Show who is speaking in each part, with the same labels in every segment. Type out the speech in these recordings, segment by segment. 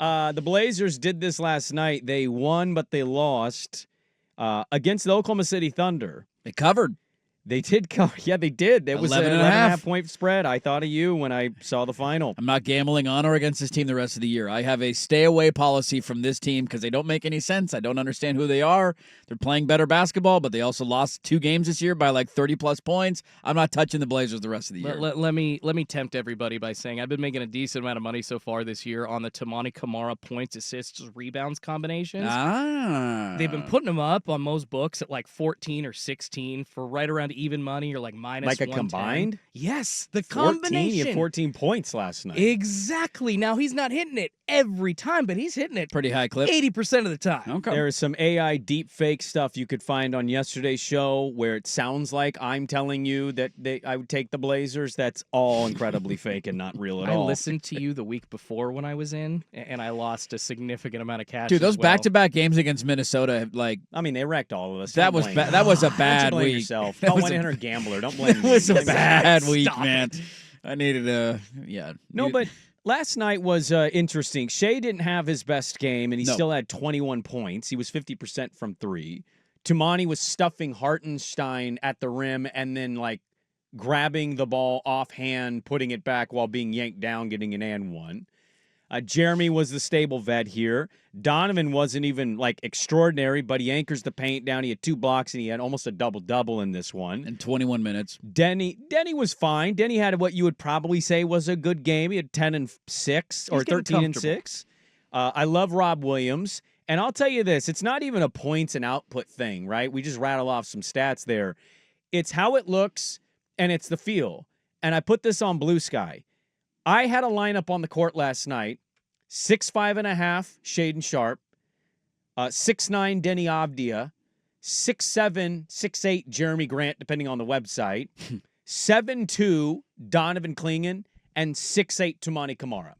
Speaker 1: The Blazers did this last night. They won, but they lost against the Oklahoma City Thunder.
Speaker 2: They covered.
Speaker 1: They did cover. Yeah, they did. It was an 11.5 point spread. I thought of you when I saw the final.
Speaker 2: I'm not gambling on or against this team the rest of the year. I have a stay-away policy from this team because they don't make any sense. I don't understand who they are. They're playing better basketball, but they also lost 2 games this year by like 30-plus points. I'm not touching the Blazers the rest of the year.
Speaker 3: Let me tempt everybody by saying I've been making a decent amount of money so far this year on the Tamani Kamara points, assists, rebounds combinations. They've been putting them up on most books at like 14 or 16 for right around even money or like minus
Speaker 1: like a
Speaker 3: 110.
Speaker 1: combined?
Speaker 3: Yes, the
Speaker 1: 14,
Speaker 3: combination.
Speaker 1: He had 14 points last night.
Speaker 3: Exactly. Now, he's not hitting it every time, but he's hitting it
Speaker 2: pretty high clip
Speaker 3: 80% of the time.
Speaker 2: Okay.
Speaker 1: There is some AI deep fake stuff you could find on yesterday's show where it sounds like I'm telling you that I would take the Blazers. That's all incredibly fake and not real at all.
Speaker 3: I listened to you the week before when I was in, and I lost a significant amount of cash.
Speaker 2: Dude, those
Speaker 3: as well.
Speaker 2: back-to-back games against Minnesota, like
Speaker 1: they wrecked all of us.
Speaker 2: That was a bad
Speaker 1: blame
Speaker 2: week.
Speaker 1: Yourself. Call 1-800 Gambler. Don't blame me.
Speaker 2: It was a bad week,
Speaker 3: Stop
Speaker 2: man.
Speaker 3: it.
Speaker 2: I needed a
Speaker 1: No, but last night was interesting. Shea didn't have his best game, and he still had 21 points. He was 50% from 3. Tumani was stuffing Hartenstein at the rim and then, grabbing the ball offhand, putting it back while being yanked down, getting an and one. Jeremy was the stable vet here. Donovan wasn't even, extraordinary, but he anchors the paint down. He had 2 blocks, and he had almost a double-double in this one.
Speaker 2: In 21 minutes.
Speaker 1: Denny was fine. Denny had what you would probably say was a good game. He had 10 and 6 or 13 and 6. I love Rob Williams. And I'll tell you this, it's not even a points and output thing, right? We just rattle off some stats there. It's how it looks, and it's the feel. And I put this on Blue Sky. I had a lineup on the court last night, 6'5.5", Shaden Sharp, 6'9", Denny Avdia, 6'7", 6'8", Jeremy Grant, depending on the website, 7'2", Donovan Clingan, and 6'8", Tumani Kamara.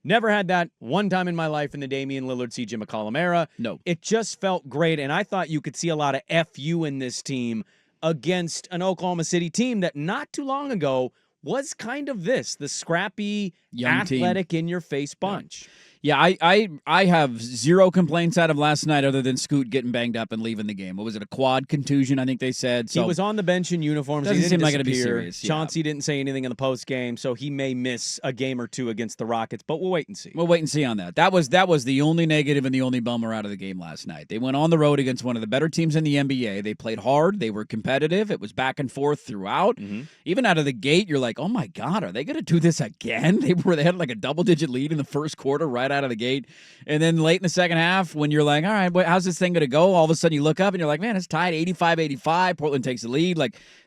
Speaker 1: Never had that one time in my life in the Damian Lillard, CJ McCollum era.
Speaker 2: No.
Speaker 1: It just felt great, and I thought you could see a lot of FU in this team against an Oklahoma City team that not too long ago was kind of the scrappy,
Speaker 2: young
Speaker 1: athletic,
Speaker 2: team.
Speaker 1: in-your-face bunch.
Speaker 2: Yeah, I have zero complaints out of last night other than Scoot getting banged up and leaving the game. What was it, a quad contusion, I think they said? So
Speaker 1: he was on the bench in uniforms.
Speaker 2: Doesn't
Speaker 1: he didn't
Speaker 2: seem like it'd be
Speaker 1: disappear.
Speaker 2: serious. Yeah.
Speaker 1: Chauncey didn't say anything in the postgame, so he may miss a game or 2 against the Rockets, but we'll wait and see.
Speaker 2: We'll wait and see on that. That was the only negative and the only bummer out of the game last night. They went on the road against one of the better teams in the NBA. They played hard. They were competitive. It was back and forth throughout.
Speaker 1: Mm-hmm.
Speaker 2: Even out of the gate, you're like, oh my God, are they going to do this again? They had like a double-digit lead in the first quarter right out of the gate. And then late in the second half, when you're like, all right, how's this thing going to go? All of a sudden you look up and you're like, man, it's tied 85-85. Portland takes the lead.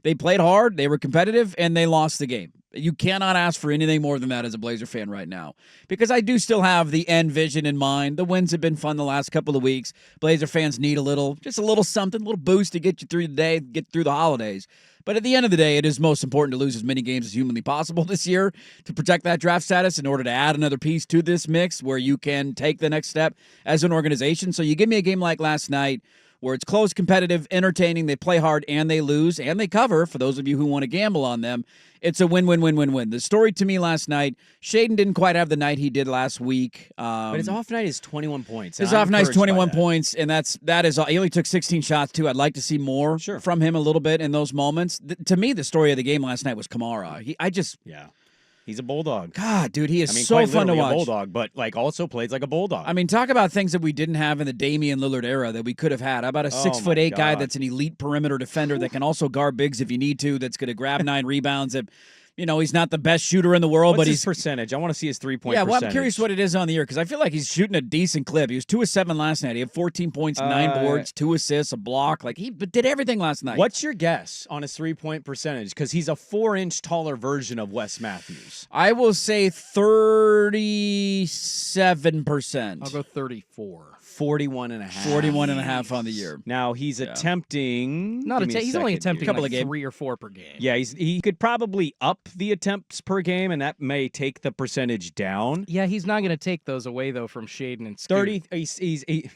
Speaker 2: They played hard, they were competitive, and they lost the game. You cannot ask for anything more than that as a Blazer fan right now. Because I do still have the end vision in mind. The wins have been fun the last couple of weeks. Blazer fans need just a little something, a little boost to get you through the day, get through the holidays. But at the end of the day, it is most important to lose as many games as humanly possible this year to protect that draft status in order to add another piece to this mix where you can take the next step as an organization. So you give me a game like last night where it's close, competitive, entertaining, they play hard, and they lose, and they cover, for those of you who want to gamble on them. It's a win-win-win-win-win. The story to me last night, Shaden didn't quite have the night he did last week.
Speaker 1: But his off night is 21 points.
Speaker 2: His off night is 21 points, and that is he only took 16 shots, too. I'd like to see more from him a little bit in those moments. To me, the story of the game last night was Kamara.
Speaker 1: Yeah. He's a bulldog.
Speaker 2: God, dude, he is so fun to watch.
Speaker 1: A bulldog, but also plays like a bulldog.
Speaker 2: I mean, talk about things that we didn't have in the Damian Lillard era that we could have had. How about a 6'8" guy that's an elite perimeter defender that can also guard bigs if you need to, that's going to grab 9 rebounds. He's not the best shooter in the world,
Speaker 1: What's
Speaker 2: but
Speaker 1: his percentage? I want to see his 3-point
Speaker 2: percentage.
Speaker 1: percentage.
Speaker 2: I'm curious what it is on the year because I feel like he's shooting a decent clip. He was 2 of 7 last night. He had 14 points, 9 boards, 2 assists, a block. He did everything last night.
Speaker 1: What's your guess on his 3-point percentage? Because he's a 4-inch taller version of Wes Matthews.
Speaker 2: I will say 37%.
Speaker 3: I'll go 34.
Speaker 1: 41.5.
Speaker 2: 41.5 on the year.
Speaker 1: Now he's attempting.
Speaker 3: He's only attempting
Speaker 2: couple of
Speaker 3: 3 or 4 per game.
Speaker 1: Yeah, he could probably up the attempts per game, and that may take the percentage down.
Speaker 3: Yeah, he's not going to take those away though from Shaden and Scoot.
Speaker 1: 30. He's 3.5.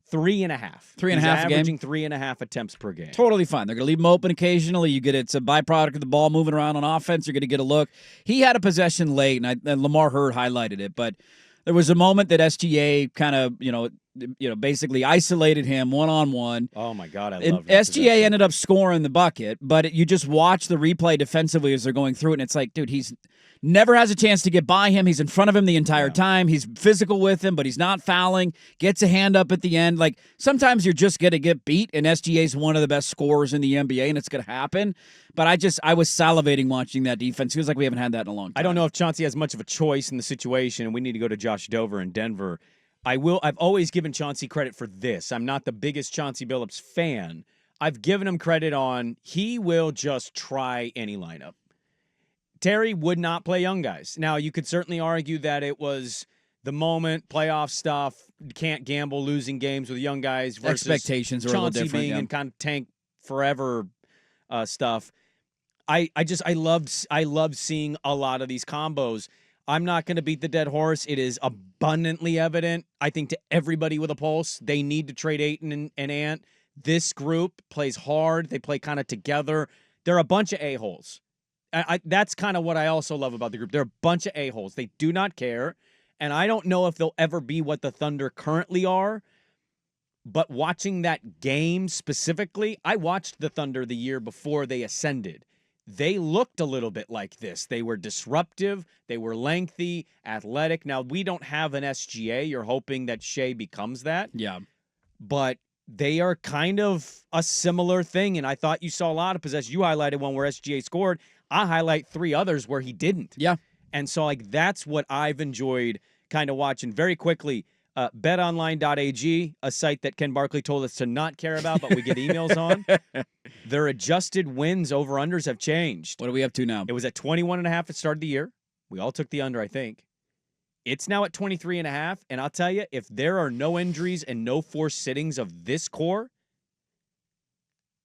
Speaker 2: 3.5
Speaker 1: he's averaging
Speaker 2: game?
Speaker 1: 3.5 attempts per game.
Speaker 2: Totally fine. They're going to leave him open occasionally. It's a byproduct of the ball moving around on offense. You're going to get a look. He had a possession late, and Lamar Hurd highlighted it, but There was a moment that SGA kind of, basically isolated him one-on-one.
Speaker 1: Oh, my God, I love
Speaker 2: it. SGA ended up scoring the bucket, but you just watch the replay defensively as they're going through it, and it's like, dude, he's never has a chance to get by him. He's in front of him the entire time. He's physical with him, but he's not fouling. Gets a hand up at the end. Like, sometimes you're just going to get beat, and SGA's one of the best scorers in the NBA, and it's going to happen. But I was salivating watching that defense. Feels like we haven't had that in a long time.
Speaker 1: I don't know if Chauncey has much of a choice in the situation, and we need to go to Josh Dover in Denver. I've always given Chauncey credit for this. I'm not the biggest Chauncey Billups fan. I've given him credit on he will just try any lineup. Terry would not play young guys. Now, you could certainly argue that it was the moment, playoff stuff, can't gamble losing games with young guys versus
Speaker 2: expectations are
Speaker 1: Chauncey
Speaker 2: a little different,
Speaker 1: being in kind of tank forever stuff. I loved seeing a lot of these combos. I'm not going to beat the dead horse. It is abundantly evident, I think, to everybody with a pulse, they need to trade Ayton and Ant. This group plays hard. They play kind of together. They're a bunch of a-holes. That's kind of what I also love about the group. They're a bunch of a-holes. They do not care, and I don't know if they'll ever be what the Thunder currently are, but watching that game specifically, I watched the Thunder the year before they ascended. They looked a little bit like this. They were disruptive. They were lengthy, athletic. Now, we don't have an SGA. You're hoping that Shea becomes that.
Speaker 2: Yeah.
Speaker 1: But they are kind of a similar thing, and I thought you saw a lot of possession. You highlighted one where SGA scored. I highlight 3 others where he didn't.
Speaker 2: Yeah.
Speaker 1: And so, that's what I've enjoyed kind of watching. Very quickly, betonline.ag, a site that Ken Barkley told us to not care about, but we get emails on. Their adjusted wins over-unders have changed.
Speaker 2: What are we up to now?
Speaker 1: It was at 21.5 at the start of the year. We all took the under, I think. It's now at 23.5, and I'll tell you, if there are no injuries and no forced sittings of this core,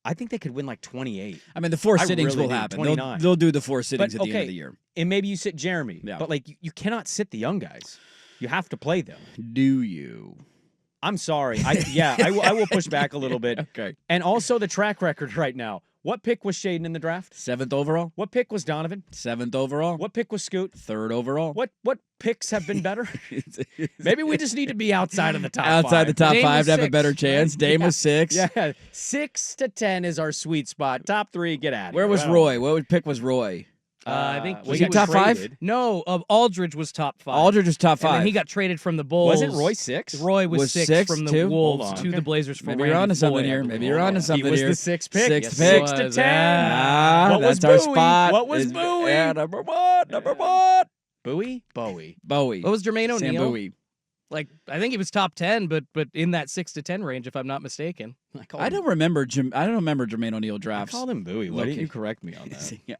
Speaker 1: I think they could win like 28.
Speaker 2: I mean, the 4 sittings will happen. They'll do the 4 sittings at the end of the year.
Speaker 1: And maybe you sit Jeremy. Yeah. But, you cannot sit the young guys. You have to play them.
Speaker 2: Do you?
Speaker 1: I'm sorry. I will push back a little bit.
Speaker 2: Okay.
Speaker 1: And also the track record right now. What pick was Shaden in the draft?
Speaker 2: 7th overall.
Speaker 1: What pick was Donovan?
Speaker 2: 7th overall.
Speaker 1: What pick was Scoot?
Speaker 2: 3rd overall.
Speaker 1: What picks have been better? Maybe we just need to be outside of the top
Speaker 2: outside
Speaker 1: 5.
Speaker 2: the top
Speaker 3: Dame
Speaker 2: 5 to have
Speaker 3: 6,
Speaker 2: a better chance.
Speaker 1: Right?
Speaker 2: Dame was 6.
Speaker 1: Yeah, 6 to 10 is our sweet spot. Top 3, get out of here.
Speaker 2: Where was Roy? What pick was Roy?
Speaker 3: I think
Speaker 2: was he top 5?
Speaker 3: No, Aldridge was top 5.
Speaker 2: Aldridge was top 5.
Speaker 3: And then he got traded from the Bulls.
Speaker 1: Wasn't Roy 6?
Speaker 3: Roy was 6 from the
Speaker 2: too?
Speaker 3: Wolves to the Blazers for
Speaker 2: Maybe
Speaker 3: Randy
Speaker 2: you're onto something
Speaker 3: Boyd.
Speaker 2: here. Maybe you're onto something
Speaker 1: he
Speaker 2: here.
Speaker 1: was the 6th pick.
Speaker 2: 6th pick.
Speaker 1: 6 to 10.
Speaker 2: Ah,
Speaker 1: what was
Speaker 2: that's our
Speaker 1: Bowie?
Speaker 2: spot.
Speaker 1: What was Bowie?
Speaker 2: Yeah, number 1. Number 1.
Speaker 1: Bowie?
Speaker 2: Bowie.
Speaker 3: What was Jermaine O'Neal?
Speaker 2: Sam Bowie.
Speaker 3: I think he was top 10, but in that 6 to 10 range, if I'm not mistaken.
Speaker 2: I don't remember Jermaine O'Neal drafts.
Speaker 1: I called him Bowie. Why didn't you correct me on that?
Speaker 2: Yeah.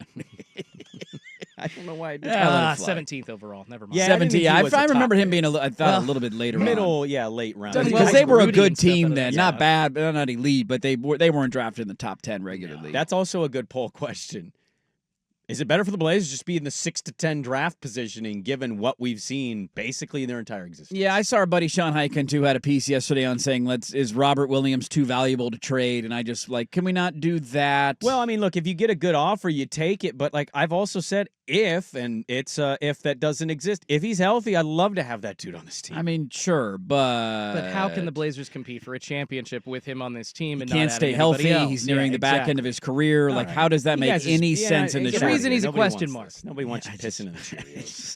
Speaker 1: I don't know why I did.
Speaker 3: 17th overall. Never mind.
Speaker 1: Yeah,
Speaker 2: 17. I remember him being a little bit later
Speaker 1: middle,
Speaker 2: on.
Speaker 1: Late round.
Speaker 2: Because they were a good team then. Not bad, but not elite, but they weren't drafted in the top 10 regularly.
Speaker 1: That's also a good poll question. Is it better for the Blazers just be in the 6 to 10 draft positioning, given what we've seen basically in their entire existence?
Speaker 2: Yeah, I saw our buddy Sean Hyken too had a piece yesterday on saying, is Robert Williams too valuable to trade? And I just can we not do that?
Speaker 1: Well, I mean, look, if you get a good offer, you take it. But I've also said, if that doesn't exist, if he's healthy, I'd love to have that dude on this team.
Speaker 2: I mean, sure, but
Speaker 3: how can the Blazers compete for a championship with him on this team and
Speaker 2: can't
Speaker 3: not
Speaker 2: stay healthy?
Speaker 3: Else?
Speaker 2: He's nearing the back end of his career. How does that make any sense in the
Speaker 3: The reason he's a question mark.
Speaker 1: Nobody wants you pissing in the Cheerios.